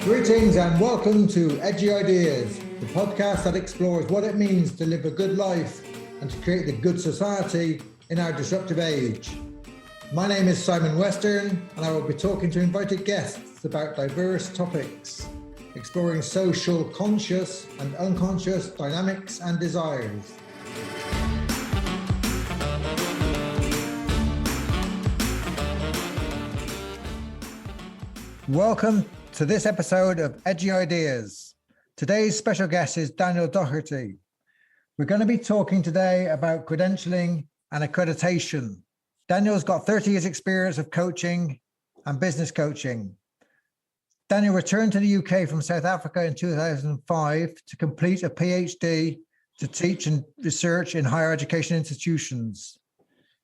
Greetings and welcome to Edgy Ideas, the podcast that explores what it means to live a good life and to create the good society in our disruptive age. My name is Simon Western, and I will be talking to invited guests about diverse topics, exploring social conscious and unconscious dynamics and desires. Welcome to this episode of Edgy Ideas. Today's special guest is Daniel Doherty. We're going to be talking today about credentialing and accreditation. Daniel's got 30 years experience of coaching and business coaching. Daniel returned to the UK from South Africa in 2005 to complete a PhD to teach and research in higher education institutions.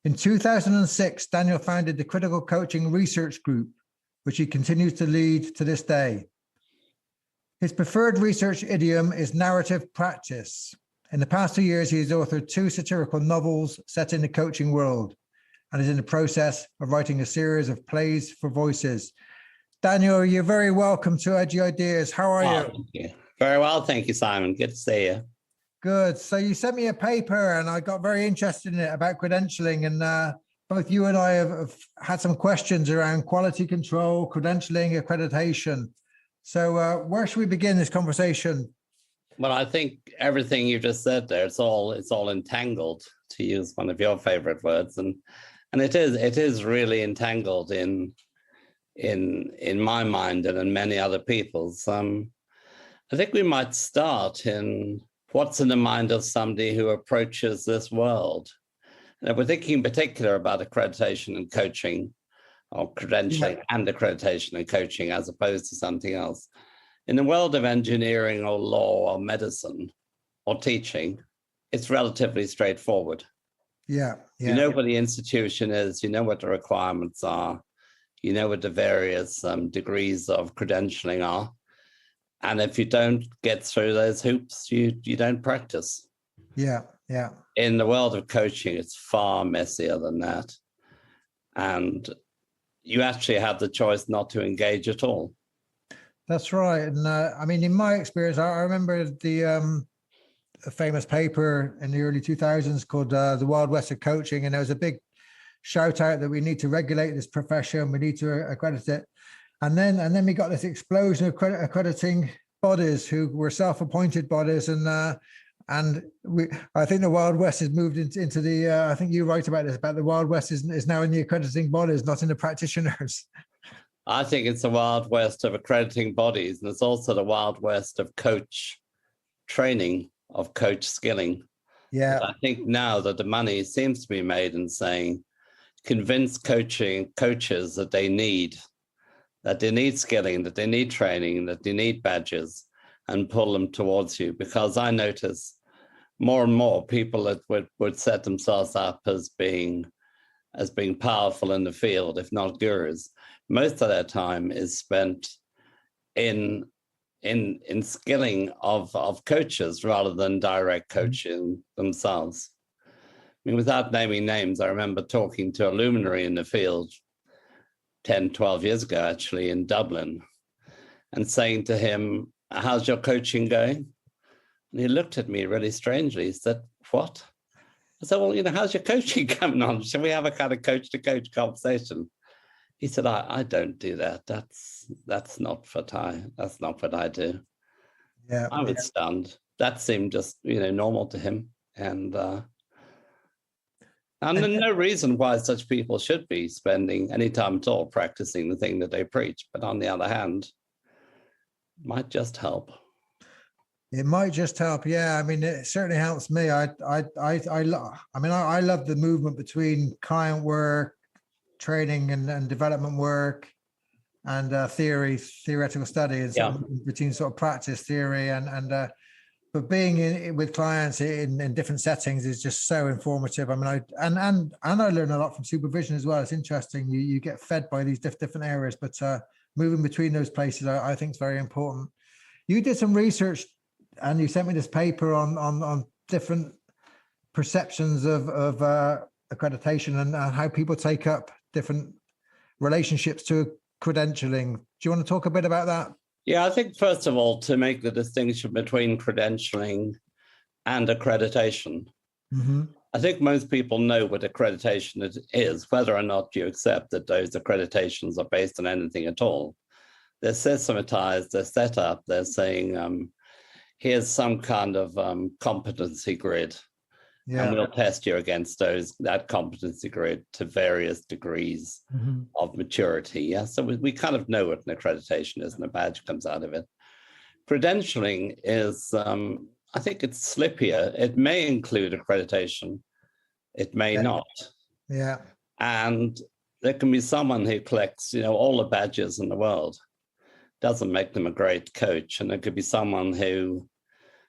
In 2006, Daniel founded the Critical Coaching Research Group, which he continues to lead to this day. His preferred research idiom is narrative practice. In the past 2 years, he has authored 2 satirical novels set in the coaching world and is in the process of writing a series of plays for voices. Daniel, you're very welcome to Edgy Ideas. How are you? Thank you. Very well, thank you, Simon. Good to see you. Good. So you sent me a paper and I got very interested in it about credentialing, and both you and I have had some questions around quality control, credentialing, accreditation. So where should we begin this conversation? Well, I think everything you just said there, it's all entangled, to use one of your favorite words, and it is really entangled in my mind and in many other people's. I think we might start in what's in the mind of somebody who approaches this world. And we're thinking in particular about accreditation and coaching, or credentialing and accreditation and coaching, as opposed to something else. In the world of engineering or law or medicine or teaching, it's relatively straightforward. Yeah. You know what the institution is, you know what the requirements are, you know what the various degrees of credentialing are. And if you don't get through those hoops, you don't practice. Yeah. In the world of coaching, it's far messier than that. And you actually have the choice not to engage at all. That's right. And I mean, in my experience, I remember a famous paper in the early 2000s called The Wild West of Coaching. And there was a big shout out that we need to regulate this profession. We need to accredit it. And then we got this explosion of accrediting bodies who were self-appointed bodies. And I think the Wild West has moved into the, I think you write about this, about the Wild West is now in the accrediting bodies, not in the practitioners. I think it's the Wild West of accrediting bodies. And it's also the Wild West of coach training, of coach skilling. Yeah. But I think now that the money seems to be made in saying, convince coaches that they need skilling, that they need training, that they need badges, and pull them towards you. Because I notice more and more people that would set themselves up as being powerful in the field, if not gurus, most of their time is spent in skilling of coaches rather than direct coaching themselves. I mean, without naming names, I remember talking to a luminary in the field 10, 12 years ago, actually, in Dublin, and saying to him, "How's your coaching going?" And he looked at me really strangely. He said, "What?" I said, "Well, how's your coaching coming on? Shall we have a kind of coach-to-coach conversation?" He said, I don't do that. That's not what I do." Yeah. I was stunned. That seemed just, normal to him. And there's no reason why such people should be spending any time at all practicing the thing that they preach. But on the other hand, it might just help. It might just help. Yeah. I mean, it certainly helps me. I love the movement between client work, training and development work, and theoretical studies, between sort of practice, theory, but being with clients in different settings is just so informative. I mean, I learn a lot from supervision as well. It's interesting. You get fed by these different areas, but moving between those places, I think is very important. You did some research and you sent me this paper on different perceptions of accreditation and how people take up different relationships to credentialing. Do you want to talk a bit about that? Yeah, I think first of all, to make the distinction between credentialing and accreditation. Mm-hmm. I think most people know what accreditation is, whether or not you accept that those accreditations are based on anything at all. They're systematized, they're set up, they're saying, here's some kind of competency grid, and we'll test you against that competency grid to various degrees Mm-hmm. of maturity. Yeah, so we kind of know what an accreditation is, and a badge comes out of it. Credentialing is, I think it's slippier. It may include accreditation, it may not. Yeah. And there can be someone who collects, all the badges in the world. Doesn't make them a great coach. And there could be someone who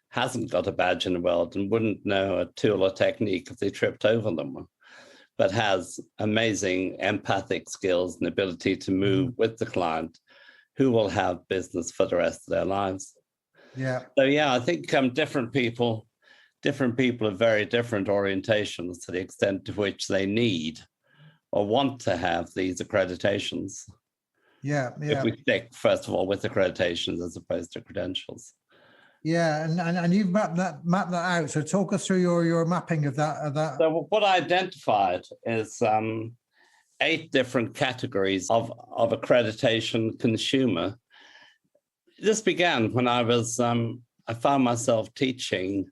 hasn't got a badge in the world and wouldn't know a tool or technique if they tripped over them, but has amazing empathic skills and ability to move with the client, who will have business for the rest of their lives. Yeah. So yeah, I think different people have very different orientations to the extent to which they need or want to have these accreditations. Yeah. If we stick, first of all, with accreditations as opposed to credentials. Yeah, and you've mapped that out. So talk us through your mapping of that. So what I identified is 8 different categories of accreditation consumer. This began when I found myself teaching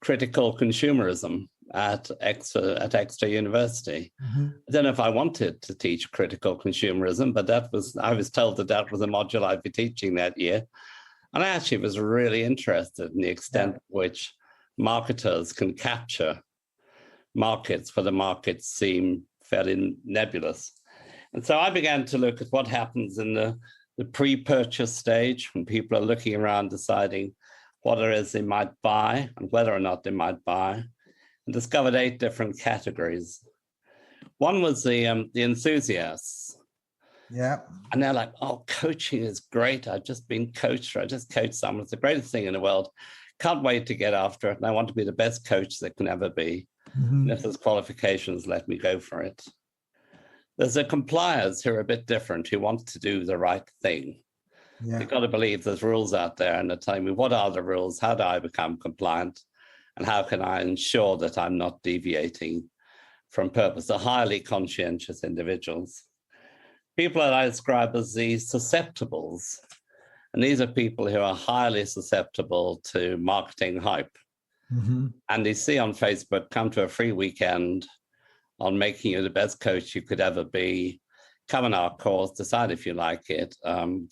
critical consumerism at Exeter University. Mm-hmm. I don't know if I wanted to teach critical consumerism, but I was told that was a module I'd be teaching that year. And I actually was really interested in the extent to which marketers can capture markets where the markets seem fairly nebulous. And so I began to look at what happens in the pre-purchase stage, when people are looking around deciding what it is they might buy and whether or not they might buy, and discovered 8 different categories. One was the enthusiasts. Yeah. And they're like, oh, coaching is great. I've just been coached, or I just coached someone. It's the greatest thing in the world. Can't wait to get after it. And I want to be the best coach that can ever be. Mm-hmm. And if there's qualifications, let me go for it. There's the compliers who are a bit different, who want to do the right thing. Yeah. You've got to believe there's rules out there, and they're telling me, what are the rules? How do I become compliant? And how can I ensure that I'm not deviating from purpose? They're highly conscientious individuals. People that I describe as the susceptibles. And these are people who are highly susceptible to marketing hype. Mm-hmm. And they see on Facebook, come to a free weekend on making you the best coach you could ever be. Come on our course, decide if you like it.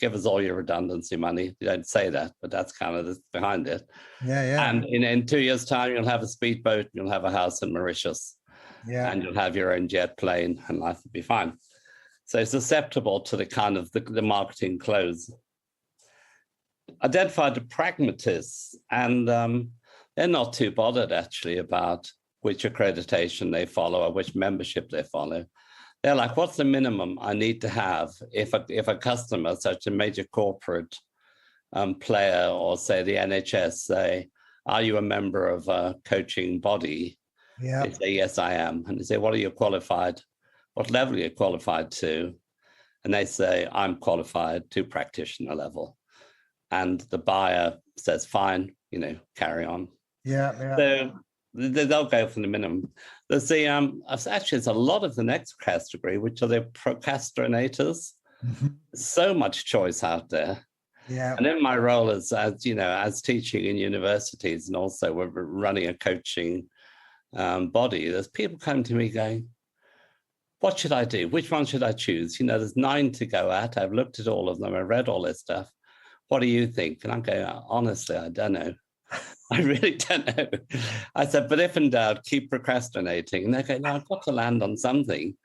Give us all your redundancy money. You don't say that, but that's kind of behind it. Yeah, yeah. And in 2 years' time, you'll have a speedboat, you'll have a house in Mauritius, and you'll have your own jet plane, and life will be fine. So susceptible to the kind of the marketing clothes. Identified the pragmatists, and they're not too bothered actually about which accreditation they follow or which membership they follow. They're like, what's the minimum I need to have if a customer, such a major corporate player, or say the NHS, say, are you a member of a coaching body? Yeah. They say, yes, I am. And they say, what are you qualified? What level are you qualified to? And they say, I'm qualified to practitioner level. And the buyer says, fine, carry on. Yeah, yeah. So they'll go for the minimum. There's actually, it's a lot of the next category, which are the procrastinators. Mm-hmm. So much choice out there. Yeah. And in my role as teaching in universities, and also we're running a coaching body, there's people coming to me going, what should I do? Which one should I choose? There's 9 to go at. I've looked at all of them. I read all this stuff. What do you think? And I'm going, honestly, I don't know. I really don't know. I said, but if in doubt, keep procrastinating. And they go, no, I've got to land on something.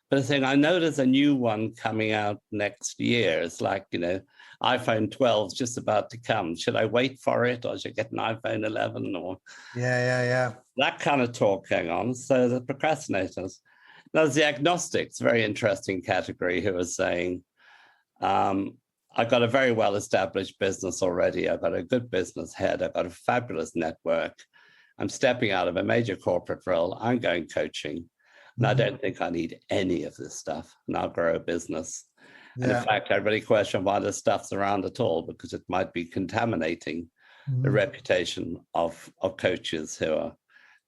But they're saying, I know there's a new one coming out next year. It's like, iPhone 12 is just about to come. Should I wait for it, or should I get an iPhone 11? Or Yeah. that kind of talk going on. So the procrastinators. There's the agnostics, very interesting category, who are saying, I've got a very well-established business already. I've got a good business head. I've got a fabulous network. I'm stepping out of a major corporate role. I'm going coaching. And I don't think I need any of this stuff. And I'll grow a business. And in Yeah. fact, everybody questioned why this stuff's around at all, because it might be contaminating the reputation of coaches who are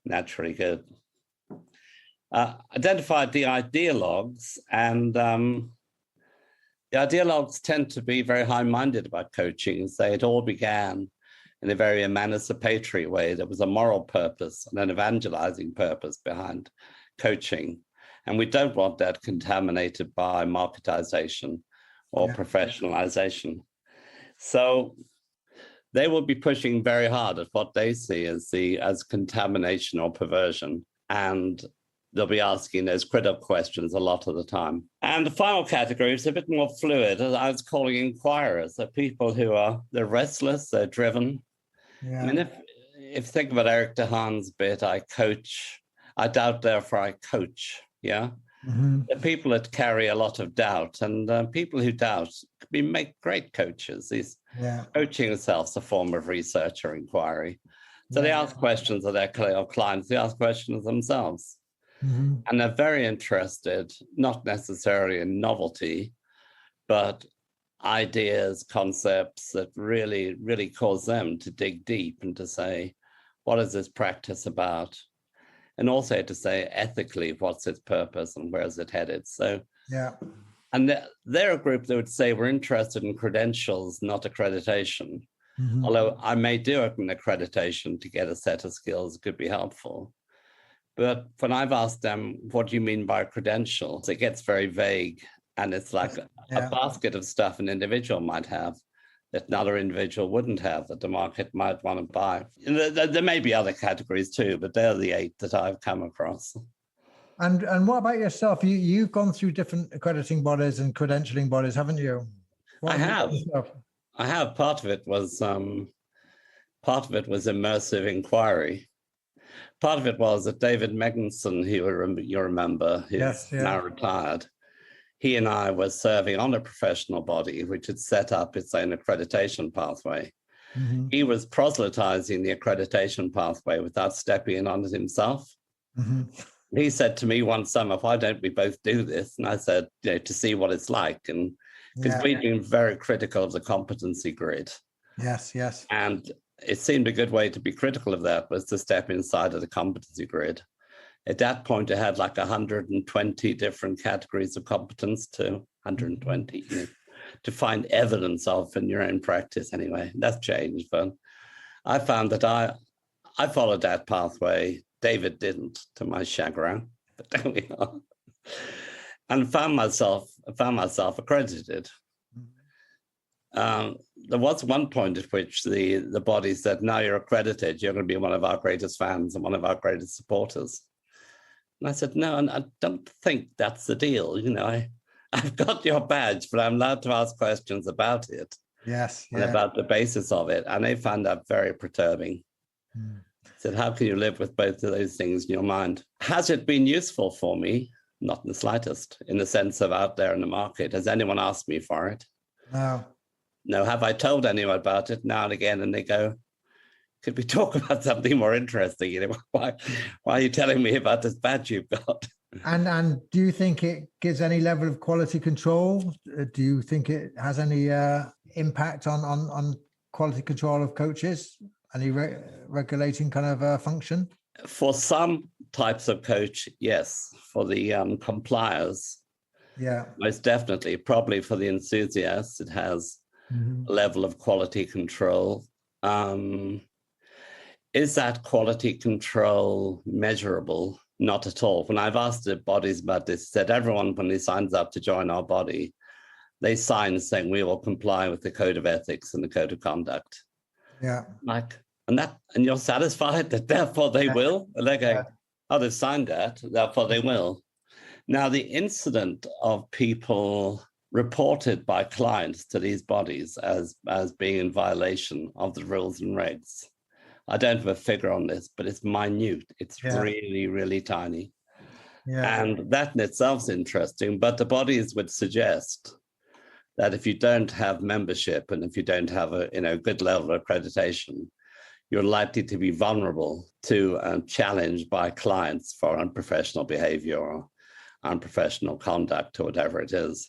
naturally good. Identified the ideologues, and the ideologues tend to be very high-minded about coaching and say it all began in a very emancipatory way. There was a moral purpose and an evangelizing purpose behind coaching. And we don't want that contaminated by marketization or professionalization. So they will be pushing very hard at what they see as contamination or perversion. And they'll be asking those critical questions a lot of the time. And the final category is a bit more fluid, as I was calling inquirers. They're people who they're restless, they're driven. Yeah. I mean, if you think about Eric DeHaan's bit, I coach, I doubt, therefore I coach. Yeah. The people that carry a lot of doubt, and people who doubt make great coaches. Coaching itself is a form of research or inquiry. So they ask questions of their clients, they ask questions of themselves. And they're very interested, not necessarily in novelty, but ideas, concepts that really, really cause them to dig deep and to say, what is this practice about? And also to say ethically, what's its purpose and where is it headed? So, and they're a group that would say we're interested in credentials, not accreditation. Although I may do an accreditation to get a set of skills, it could be helpful. But when I've asked them, what do you mean by credentials? It gets very vague. And it's like a basket of stuff an individual might have that another individual wouldn't have, that the market might want to buy. There may be other categories too, but they're the 8 that I've come across. And what about yourself? You've gone through different accrediting bodies and credentialing bodies, haven't you? I have. Part of it was immersive inquiry. Part of it was that David Megginson, who you remember, who's now retired, he and I were serving on a professional body which had set up its own accreditation pathway. He was proselytizing the accreditation pathway without stepping in on it himself. He said to me one summer, why don't we both do this? And I said, to see what it's like. And because we've been very critical of the competency grid. And it seemed a good way to be critical of that was to step inside of the competency grid. At that point, I had like 120 different categories of competence, to 120, to find evidence of in your own practice anyway. That's changed, but I found that I followed that pathway. David didn't, to my chagrin, but there we are. And found myself accredited. There was one point at which the body said, now you're accredited, you're going to be one of our greatest fans and one of our greatest supporters. And I said, no, and I don't think that's the deal. I've got your badge, but I'm allowed to ask questions about it. And about the basis of it. And they found that very perturbing. I said, how can you live with both of those things in your mind? Has it been useful for me? Not in the slightest, in the sense of out there in the market. Has anyone asked me for it? No. Have I told anyone about it now and again? And they go, could we talk about something more interesting? Why are you telling me about this badge you've got? And do you think it gives any level of quality control? Do you think it has any impact on quality control of coaches? Any regulating kind of function? For some types of coach, yes. For the compliers, most definitely. Probably for the enthusiasts, it has a level of quality control. Is that quality control measurable? Not at all. When I've asked the bodies about this, said everyone, when he signs up to join our body, they sign saying we will comply with the code of ethics and the code of conduct. And you're satisfied that therefore they will? And they go, oh, they've signed that, therefore they will. Now, the incident of people reported by clients to these bodies as being in violation of the rules and regs, I don't have a figure on this, but it's minute. It's really, really tiny. And that in itself is interesting. But the bodies would suggest that if you don't have membership and if you don't have a good level of accreditation, you're likely to be vulnerable to challenge by clients for unprofessional behavior or unprofessional conduct or whatever it is.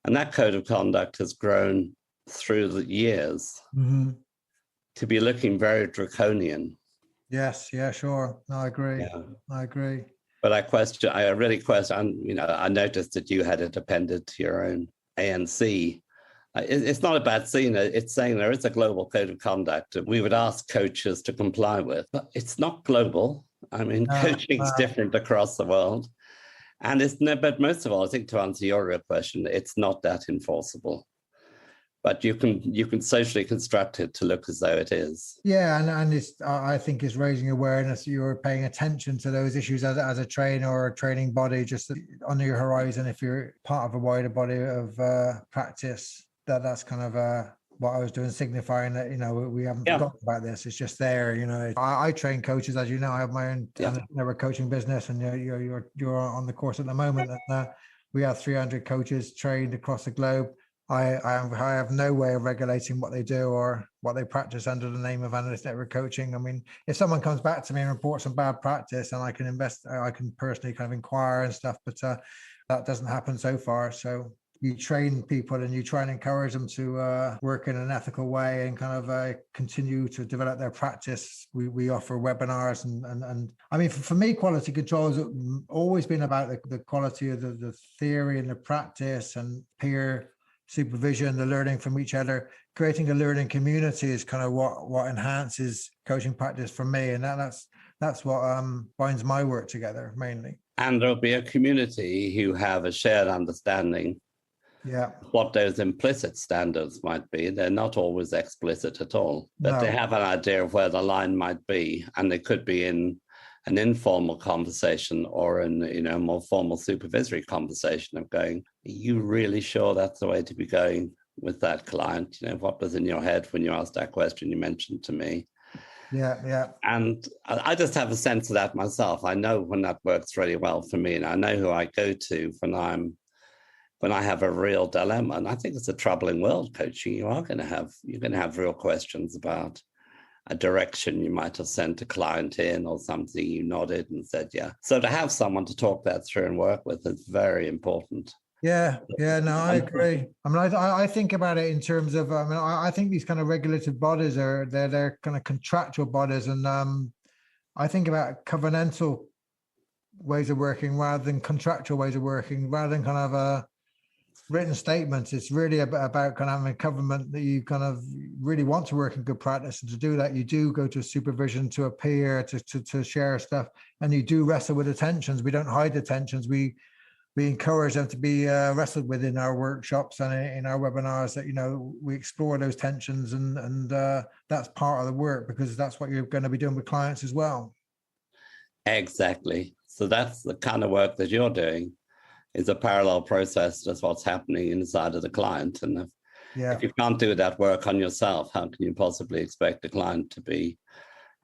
And that code of conduct has grown through the years to be looking very draconian. Yes, yeah, sure. No, I agree. Yeah. I agree. But I really question, you know, I noticed that you had it appended to your own ANC. It's not a bad scene. It's saying there is a global code of conduct that we would ask coaches to comply with, but it's not global. I mean, coaching's different across the world. And but most of all, I think to answer your real question, it's not that enforceable. But you can socially construct it to look as though it is. Yeah, and it's I think it's raising awareness. You're paying attention to those issues as a trainer or a training body, just on your horizon. If you're part of a wider body of practice, that's kind of what I was doing, signifying that, you know, we haven't forgotten about this. It's just there, you know. I train coaches, as you know. I have my own coaching business, and you're on the course at the moment. And we have 300 coaches trained across the globe. I have no way of regulating what they do or what they practice under the name of analytic network coaching. I mean, if someone comes back to me and reports some bad practice, and I can personally kind of inquire and stuff, but that doesn't happen so far. So you train people and you try and encourage them to work in an ethical way and kind of continue to develop their practice. We offer webinars and I mean, for me, quality control has always been about the quality of the theory and the practice and peer supervision, the learning from each other. Creating a learning community is kind of what enhances coaching practice for me, and that's what binds my work together mainly. And there'll be a community who have a shared understanding what those implicit standards might be. They're not always explicit at all, but they have an idea of where the line might be, and they could be in an informal conversation or in, you know, a more formal supervisory conversation of going, are you really sure that's the way to be going with that client? You know, what was in your head when you asked that question you mentioned to me? Yeah. And I just have a sense of that myself. I know when that works really well for me, and I know who I go to when I have a real dilemma. And I think it's a troubling world, coaching. You're going to have real questions about a direction you might have sent a client in or something. You nodded and said, yeah. So to have someone to talk that through and work with is very important. Yeah, no, I agree. I mean, I think about it in terms of, I mean, I think these kind of regulated bodies they're kind of contractual bodies, and I think about covenantal ways of working rather than contractual ways of working, rather than kind of written statements. It's really about kind of having a covenant that you kind of really want to work in good practice, and to do that you do go to supervision, to a peer, to share stuff, and you do wrestle with the tensions. We don't hide the tensions. We encourage them to be wrestled with in our workshops and in our webinars, that, you know, we explore those tensions, and that's part of the work, because that's what you're going to be doing with clients as well. Exactly. So that's the kind of work that you're doing, is a parallel process to what's happening inside of the client. And if you can't do that work on yourself, how can you possibly expect the client to be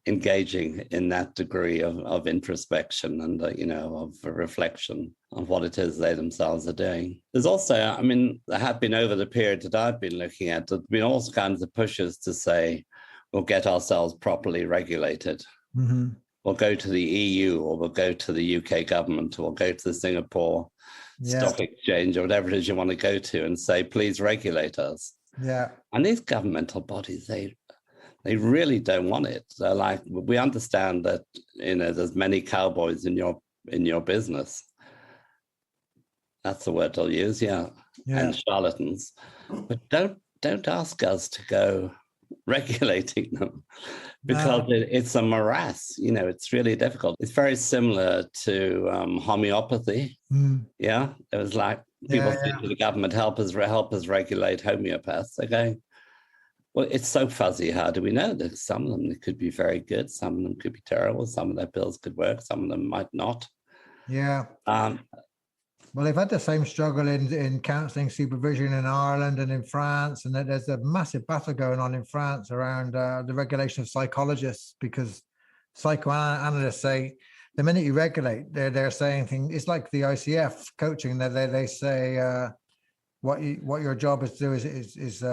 engaging in that degree of introspection and, you know, of reflection on what it is they themselves are doing? There's also, I mean, there have been, over the period that I've been looking at, there's been all kinds of pushes to say, we'll get ourselves properly regulated. Mm-hmm. We'll go to the EU, or we'll go to the UK government, or we'll go to the Singapore Stock Exchange, or whatever it is you want to go to, and say, please regulate us. Yeah. And these governmental bodies, they really don't want it. They're like, we understand that, you know, there's many cowboys in your business. That's the word I'll use, and charlatans. But don't ask us to go regulating them, because it's a morass. You know, it's really difficult. It's very similar to homeopathy. It was like people say to the government, help us regulate homeopaths. They're going, well, it's so fuzzy. How do we know that? Some of them, they could be very good, some of them could be terrible, some of their pills could work, some of them might not. Well, they've had the same struggle in counselling supervision in Ireland and in France, and there's a massive battle going on in France around the regulation of psychologists, because psychoanalysts say the minute you regulate, they're saying things. It's like the ICF coaching, that they say what your job is to do is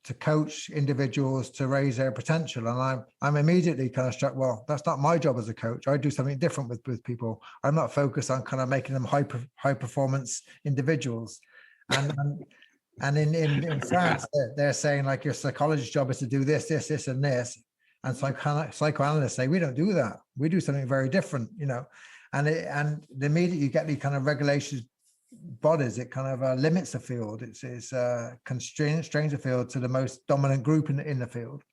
to coach individuals to raise their potential. And I'm immediately kind of struck, well, that's not my job as a coach. I do something different with people. I'm not focused on kind of making them high performance individuals. And And in France, they're saying like your psychologist's job is to do this, this, this, and this. And psychoanalysts say we don't do that. We do something very different, you know. And the immediate you get the kind of regulations bodies, it kind of limits the field. It's constrains the field to the most dominant group in the field.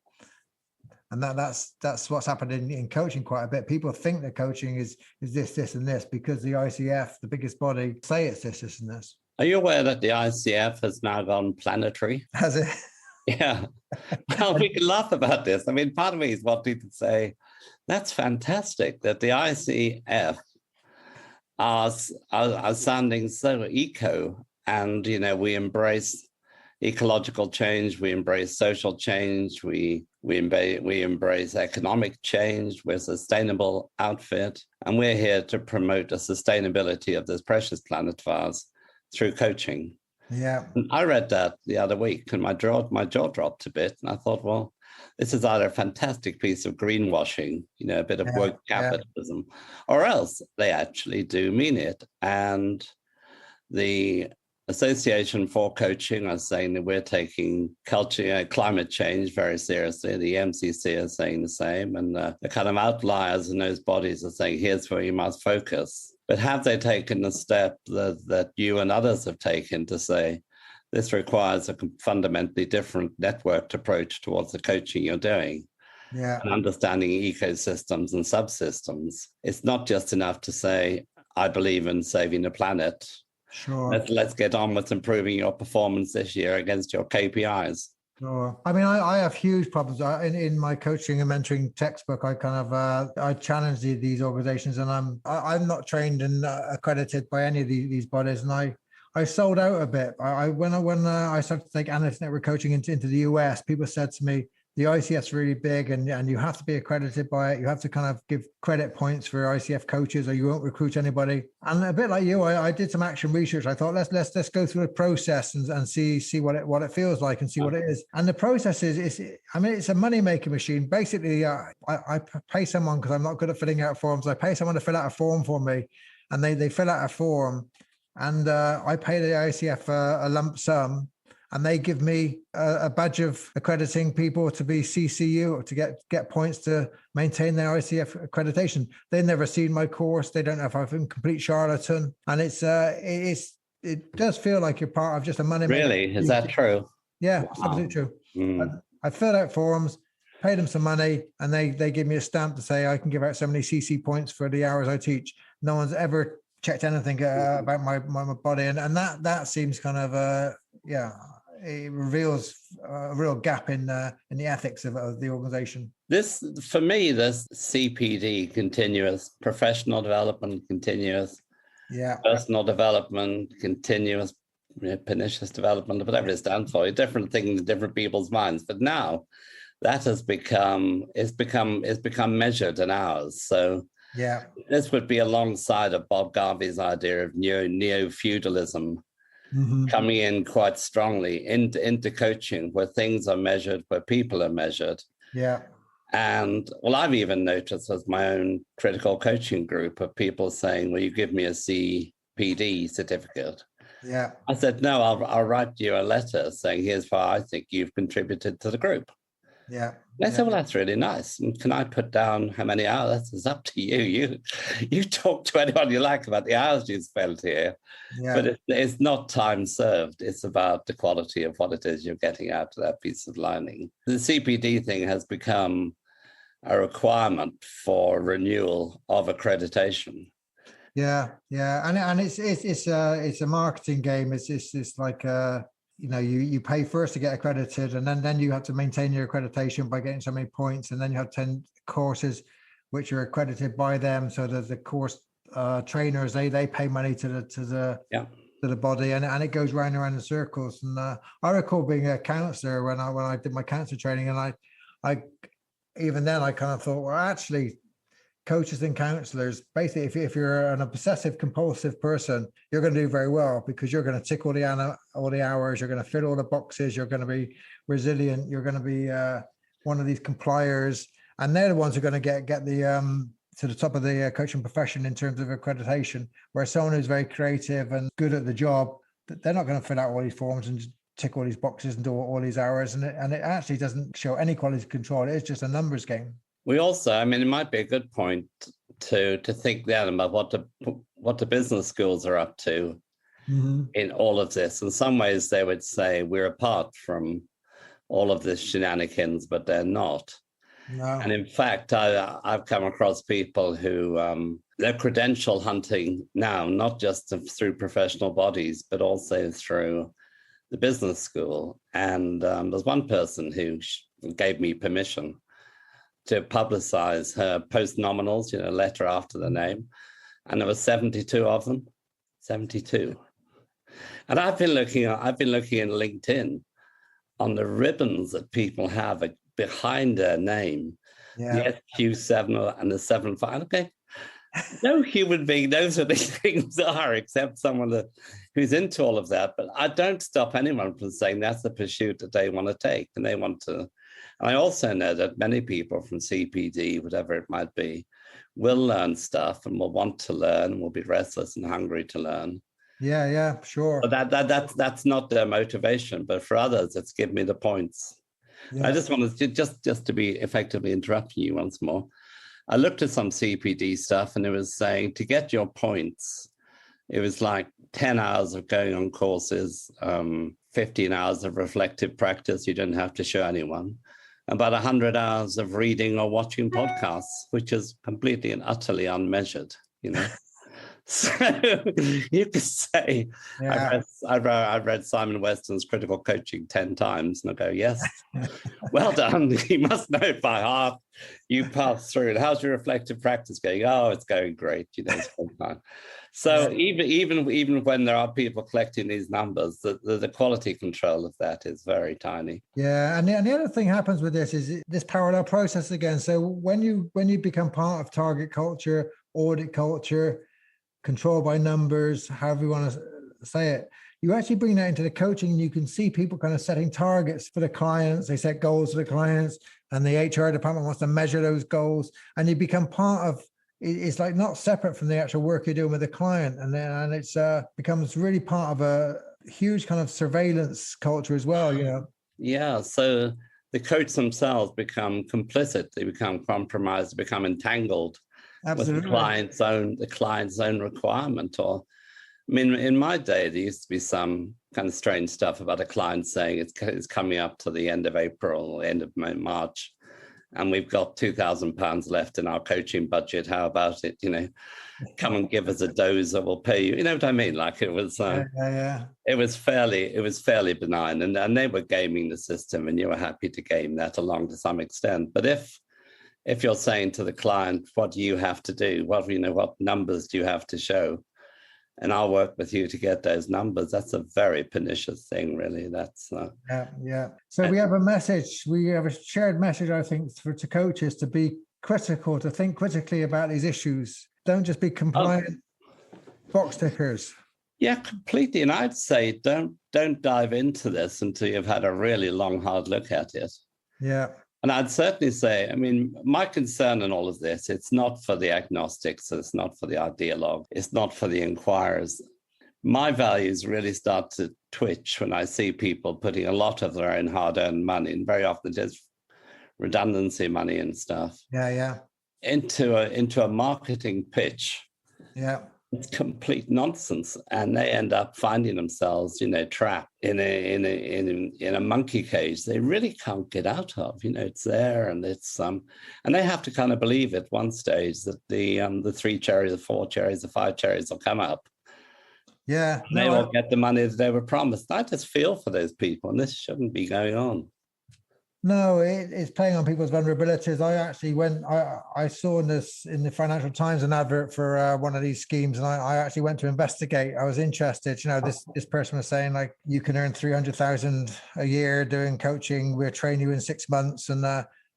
And that's what's happened in coaching quite a bit. People think that coaching is this, this, and this because the ICF, the biggest body, say it's this, this, and this. Are you aware that the ICF has now gone planetary? Has it? Yeah. Well, we can laugh about this. I mean, part of me is wanting to say, that's fantastic that the ICF are sounding so eco, and, you know, we embrace ecological change, we embrace social change, we embrace economic change, we're a sustainable outfit, and we're here to promote the sustainability of this precious planet of ours through coaching. Yeah. And I read that the other week and my jaw dropped a bit, and I thought, well, this is either a fantastic piece of greenwashing, you know, a bit of woke capitalism, or else they actually do mean it. And the Association for Coaching are saying that we're taking culture, climate change very seriously. The MCC are saying the same. And the kind of outliers in those bodies are saying, here's where you must focus. But have they taken the step that you and others have taken to say, this requires a fundamentally different networked approach towards the coaching you're doing? Yeah. And understanding ecosystems and subsystems. It's not just enough to say, I believe in saving the planet. Sure. Let's get on with improving your performance this year against your KPIs. Sure. I mean, I have huge problems in my coaching and mentoring textbook. I kind of I challenge these organizations, and I'm not trained and accredited by any of these bodies, and I sold out a bit. When I started to take analytics network coaching into the US, people said to me, the ICF's really big and you have to be accredited by it. You have to kind of give credit points for ICF coaches or you won't recruit anybody. And a bit like you, I did some action research. I thought, let's go through the process and see what it feels like and see what it is. And the process is it's a money-making machine. Basically, I pay someone, because I'm not good at filling out forms. I pay someone to fill out a form for me, and they fill out a form, and I pay the ICF a lump sum. And they give me a badge of accrediting people to be CCU or to get points to maintain their ICF accreditation. They've never seen my course. They don't know if I'm a complete charlatan. And it does feel like you're part of just a money. Really? Is that true? Yeah, it's absolutely true. I filled out forms, paid them some money, and they give me a stamp to say I can give out so many CC points for the hours I teach. No one's ever checked anything about my body. And that seems kind of, it reveals a real gap in the ethics of the organization. This, for me, this CPD, continuous professional development, continuous personal development, continuous pernicious development, whatever it stands for, different things in different people's minds. But now that has become measured in hours. So this would be alongside of Bob Garvey's idea of neo-feudalism. Mm-hmm. Coming in quite strongly into coaching, where things are measured, where people are measured. Yeah. And well, I've even noticed with my own critical coaching group of people saying, will you give me a CPD certificate? Yeah. I said, no, I'll write you a letter saying, here's why I think you've contributed to the group. Yeah. They said, well, that's really nice. And can I put down how many hours? It's up to you. You talk to anyone you like about the hours you spent here. Yeah. But it's not time served. It's about the quality of what it is you're getting out of that piece of learning. The CPD thing has become a requirement for renewal of accreditation. Yeah, and it's a marketing game. It's like you pay first to get accredited, and then you have to maintain your accreditation by getting so many points, and then you have 10 courses which are accredited by them. So that the course trainers they pay money to the body, and it goes round and round in circles. And I recall being a counselor when I did my counselor training, and I even then I kind of thought, well, actually, coaches and counselors, basically, if you're an obsessive compulsive person, you're going to do very well, because you're going to tick all the hours, you're going to fill all the boxes, you're going to be resilient, you're going to be one of these compliers, and they're the ones who are going to get the to the top of the coaching profession in terms of accreditation. Where someone who's very creative and good at the job, they're not going to fill out all these forms and tick all these boxes and do all these hours, and it actually doesn't show any quality control. It's just a numbers game. We also, I mean, it might be a good point to think then about what the business schools are up to in all of this. In some ways, they would say we're apart from all of this shenanigans, but they're not. No. And in fact, I've come across people who they're credential hunting now, not just through professional bodies, but also through the business school. And there's one person who gave me permission to publicize her post-nominals, letter after the name. And there were 72 of them, 72. And I've been looking in LinkedIn on the ribbons that people have behind their name, the SQ7 and the 75. Okay, no human being knows what these things are except someone who's into all of that. But I don't stop anyone from saying that's the pursuit that they want to take, and they want to. And I also know that many people from CPD, whatever it might be, will learn stuff and will want to learn and will be restless and hungry to learn. Yeah, sure. But that's not their motivation. But for others, it's give me the points. Yeah. I just wanted to just to be effectively interrupting you once more. I looked at some CPD stuff, and it was saying to get your points, it was like 10 hours of going on courses, 15 hours of reflective practice. You didn't have to show anyone. About 100 hours of reading or watching podcasts, which is completely and utterly unmeasured, So you could say, I've read Simon Weston's Critical Coaching 10 times, and I go, yes, well done. You must know it by heart. You passed through it. How's your reflective practice going? Oh, it's going great. It's fine. So even when there are people collecting these numbers, the quality control of that is very tiny. Yeah, and the other thing happens with this is this parallel process again. So when you become part of target culture, audit culture, control by numbers, however you want to say it, you actually bring that into the coaching, and you can see people kind of setting targets for the clients. They set goals for the clients, and the HR department wants to measure those goals, and you become part of. It's like not separate from the actual work you're doing with the client, and it's becomes really part of a huge kind of surveillance culture as well. Yeah. So the coach themselves become complicit. They become compromised. They become entangled. Absolutely. With the client's own requirement. Or, I mean, in my day, there used to be some kind of strange stuff about a client saying it's coming up to the end of April, end of March, and we've got £2,000 left in our coaching budget. How about it? Come and give us a dose, or we'll pay you. You know what I mean? Like it was, it was fairly benign, and they were gaming the system, and you were happy to game that along to some extent. But if you're saying to the client, what do you have to do? What numbers do you have to show? And I'll work with you to get those numbers. That's a very pernicious thing, really. That's yeah. So we have a message. We have a shared message, I think, to coaches to be critical, to think critically about these issues. Don't just be compliant box tickers. Yeah, completely. And I'd say don't dive into this until you've had a really long, hard look at it. Yeah. And I'd certainly say, I mean, my concern in all of this, it's not for the agnostics, it's not for the ideologue, it's not for the inquirers. My values really start to twitch when I see people putting a lot of their own hard-earned money, and very often it is redundancy money and stuff, into a marketing pitch. Yeah. It's complete nonsense, and they end up finding themselves, trapped in a monkey cage they really can't get out of. It's there, and it's and they have to kind of believe at one stage that the 3 cherries, the 4 cherries, the 5 cherries will come up. Yeah, they will get the money that they were promised. I just feel for those people, and this shouldn't be going on. No, it's playing on people's vulnerabilities. I actually I saw in the Financial Times an advert for one of these schemes, and I actually went to investigate. I was interested. This person was saying, like, you can earn 300,000 a year doing coaching. We'll train you in 6 months. And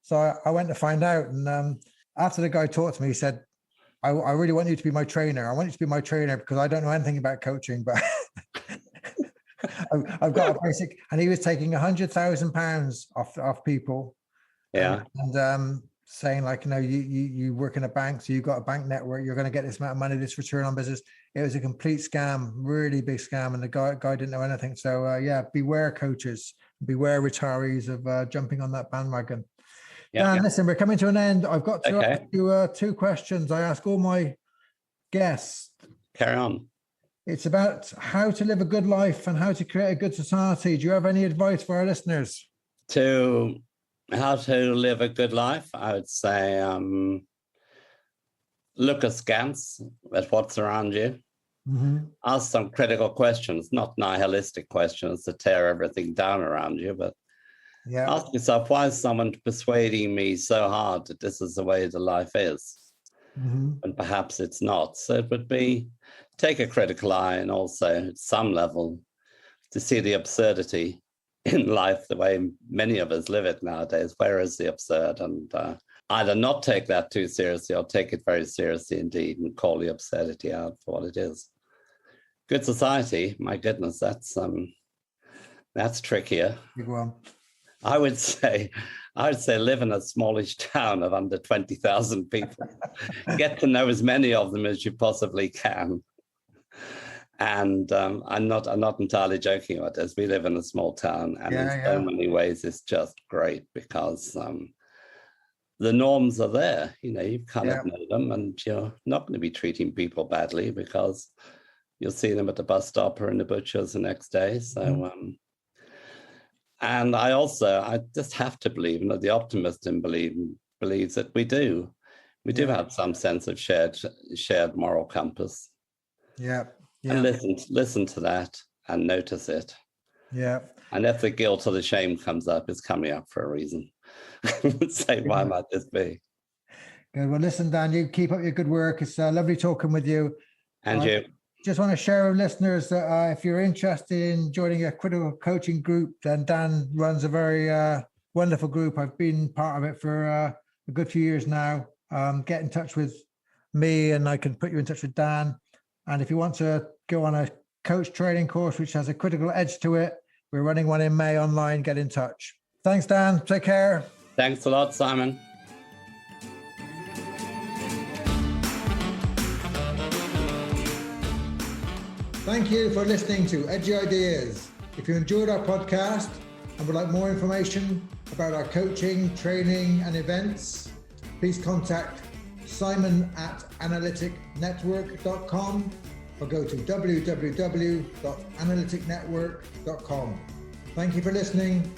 so I went to find out. And after the guy talked to me, he said, I really want you to be my trainer. I want you to be my trainer because I don't know anything about coaching, but I've got a basic, and he was taking £100,000 off people. Yeah. And saying, like, you work in a bank, so you've got a bank network, you're going to get this amount of money, this return on business. it was a complete scam, really big scam, and the guy didn't know anything. So yeah, beware coaches, beware retirees of jumping on that bandwagon. Dan, listen, we're coming to an end. I've got to ask you 2 questions. I ask all my guests. Carry on. It's about how to live a good life and how to create a good society. Do you have any advice for our listeners? To how to live a good life, I would say look askance at what's around you. Ask some critical questions, not nihilistic questions that tear everything down around you, but ask yourself, why is someone persuading me so hard that this is the way the life is? And perhaps it's not. So it would be take a critical eye, and also at some level to see the absurdity in life the way many of us live it nowadays. Where is the absurd? And either not take that too seriously or take it very seriously indeed and call the absurdity out for what it is. Good society, my goodness, that's trickier. Big one. I would say live in a smallish town of under 20,000 people. Get to know as many of them as you possibly can. And I'm not entirely joking about this. We live in a small town, and in so many ways it's just great because the norms are there. You kind of know them, and you're not going to be treating people badly because you'll see them at the bus stop or in the butcher's the next day. So, and I just have to believe, the optimist in believes that we do have some sense of shared moral compass. And listen to that and notice it. And if the guilt or the shame comes up, it's coming up for a reason. Say, why might this be? Good. Well, listen, Dan, you keep up your good work. It's lovely talking with you. And you. Just want to share with listeners that if you're interested in joining a critical coaching group, then Dan runs a very wonderful group. I've been part of it for a good few years now. Get in touch with me and I can put you in touch with Dan. And if you want to go on a coach training course, which has a critical edge to it, we're running one in May online. Get in touch. Thanks, Dan. Take care. Thanks a lot, Simon. Thank you for listening to Edgy Ideas. If you enjoyed our podcast and would like more information about our coaching, training, and events, please contact simon@analyticnetwork.com or go to www.analyticnetwork.com. Thank you for listening.